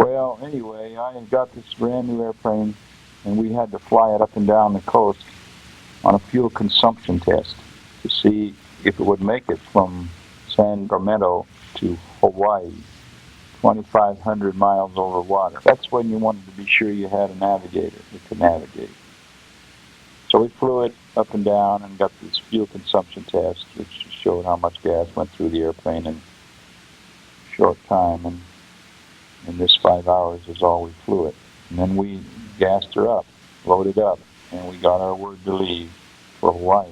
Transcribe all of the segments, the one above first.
Well, anyway, I got this brand new airplane, and we had to fly it up and down the coast on a fuel consumption test to see if it would make it from San Sacramento to Hawaii, 2,500 miles over water. That's when you wanted to be sure you had a navigator that could navigate. So we flew it up and down and got this fuel consumption test, which showed how much gas went through the airplane in a short time. And in this 5 hours is all we flew it. And then we gassed her up, loaded up, and we got our word to leave for Hawaii.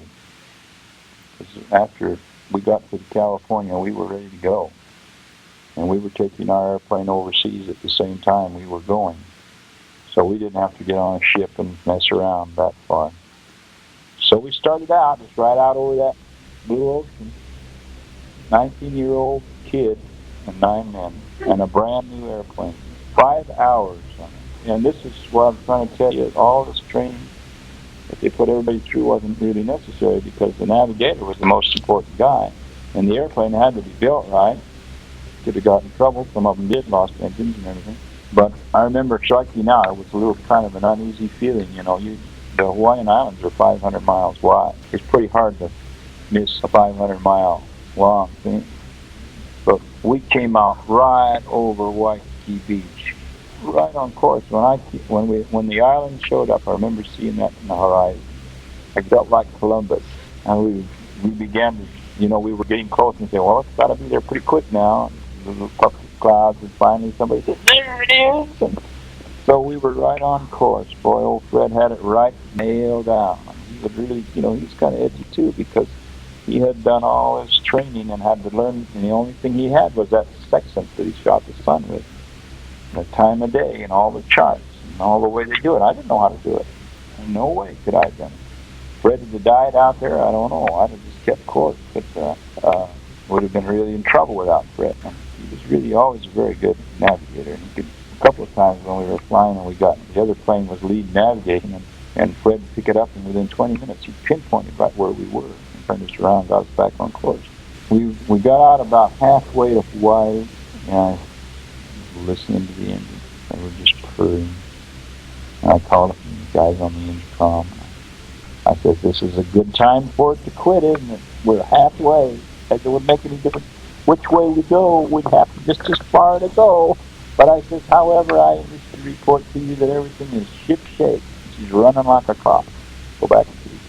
Because after we got to California, we were ready to go. And we were taking our airplane overseas at the same time we were going. So we didn't have to get on a ship and mess around that far. So we started out, just right out over that blue ocean. 19-year-old kid and 9 men, and a brand new airplane. 5 hours on it. And this is what I'm trying to tell you. All this training that they put everybody through wasn't really necessary because the navigator was the most important guy. And the airplane had to be built right. Could have gotten in trouble. Some of them did, lost engines and everything. But I remember striking out. It was a little kind of an uneasy feeling. You know, the Hawaiian Islands are 500 miles wide. It's pretty hard to miss a 500-mile long thing. But we came out right over Waikiki Beach, right on course. When the island showed up, I remember seeing that in the horizon. I felt like Columbus, and we began to, we were getting close and saying, well, it's got to be there pretty quick now. The little puffy clouds, and finally somebody said, there it is! And so we were right on course. Boy, old Fred had it right nailed down. He was really, he was kind of edgy too because he had done all his training and had to learn, and the only thing he had was that sextant that he shot the sun with, the time of day and all the charts and all the way they do it. I didn't know how to do it. No way could I have done it. Fred had died out there, I don't know. I'd have just kept course, but would have been really in trouble without Fred. He was really always a very good navigator. And a couple of times when we were flying and the other plane was lead navigating, and Fred would pick it up, and within 20 minutes he pinpointed right where we were and turned us around, got us back on course. We got out about halfway to Hawaii, and I was listening to the engine. They were just purring. And I called up the guys on the intercom. I said, this is a good time for it to quit, isn't it? We're halfway. It wouldn't make any difference which way we go. We'd have just as far to go. But I said, however, I wish to report to you that everything is ship-shape. She's running like a clock. Go back and see.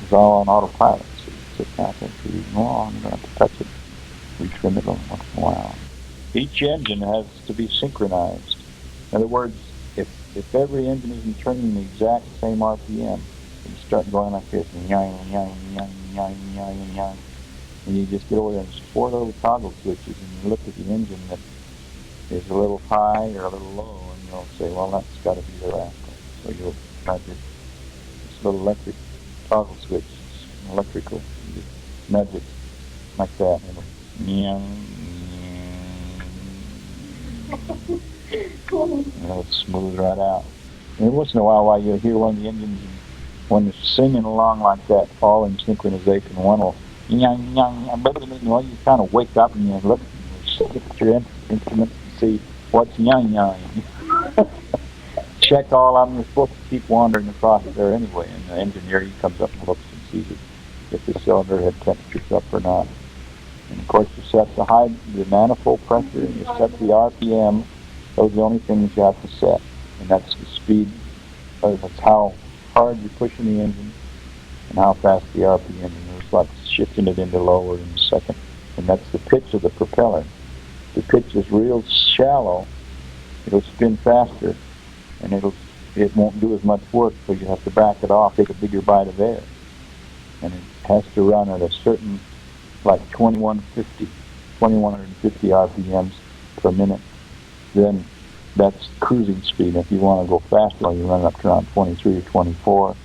It's all on autopilot. So you sit back and see, no, you don't have to touch it. We trim it once in a while. Each engine has to be synchronized. In other words, if every engine isn't turning the exact same RPM, you start going like this, and you just get over there and there's 4 little toggle switches, and you look at the engine that is a little high or a little low, and you'll say, well, that's got to be the rascal. So you'll nudge it. This little electric toggle switch, it's electrical. You just nudge it like that, and it'll smooth right out. And once in a while you'll hear one of the engines, when it's singing along like that, all in synchronization, one will, you kind of wake up and you look at your instrument and see what's yang. Check all of them. You're supposed to keep wandering across there anyway, and the engineer, he comes up and looks and sees if the cylinder head temperature's up or not. And of course, you set the manifold pressure, and you set the RPM. Those are the only things you have to set, and that's the speed. That's how hard you're pushing the engine and how fast the RPM is. It's like shifting it into lower in a second. And that's the pitch of the propeller. If the pitch is real shallow, it'll spin faster, and it won't do as much work, so you have to back it off, take a bigger bite of air. And it has to run at a certain, like 2150 RPMs per minute. Then that's cruising speed. If you want to go faster, you run up to around 23 or 24,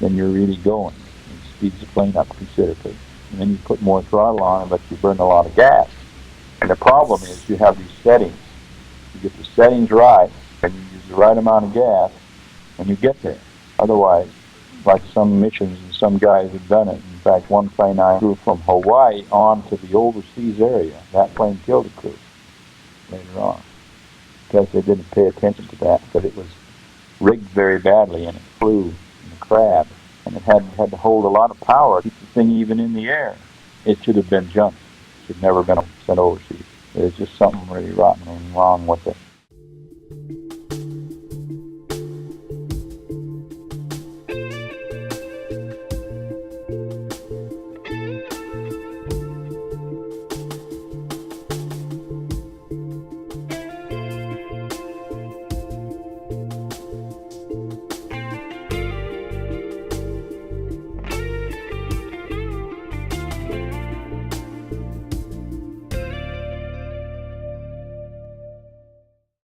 then you're really going. It speeds the plane up considerably. And then you put more throttle on, but you burn a lot of gas. And the problem is you have these settings. You get the settings right, and you use the right amount of gas, and you get there. Otherwise, like some missions and some guys have done it. In fact, one plane I flew from Hawaii on to the overseas area. That plane killed the crew later on. because they didn't pay attention to that, but it was rigged very badly, and it flew in a crab, and it had to hold a lot of power to keep the thing even in the air. It should have been junked. It should never have been sent overseas. There's just something really rotten and wrong with it.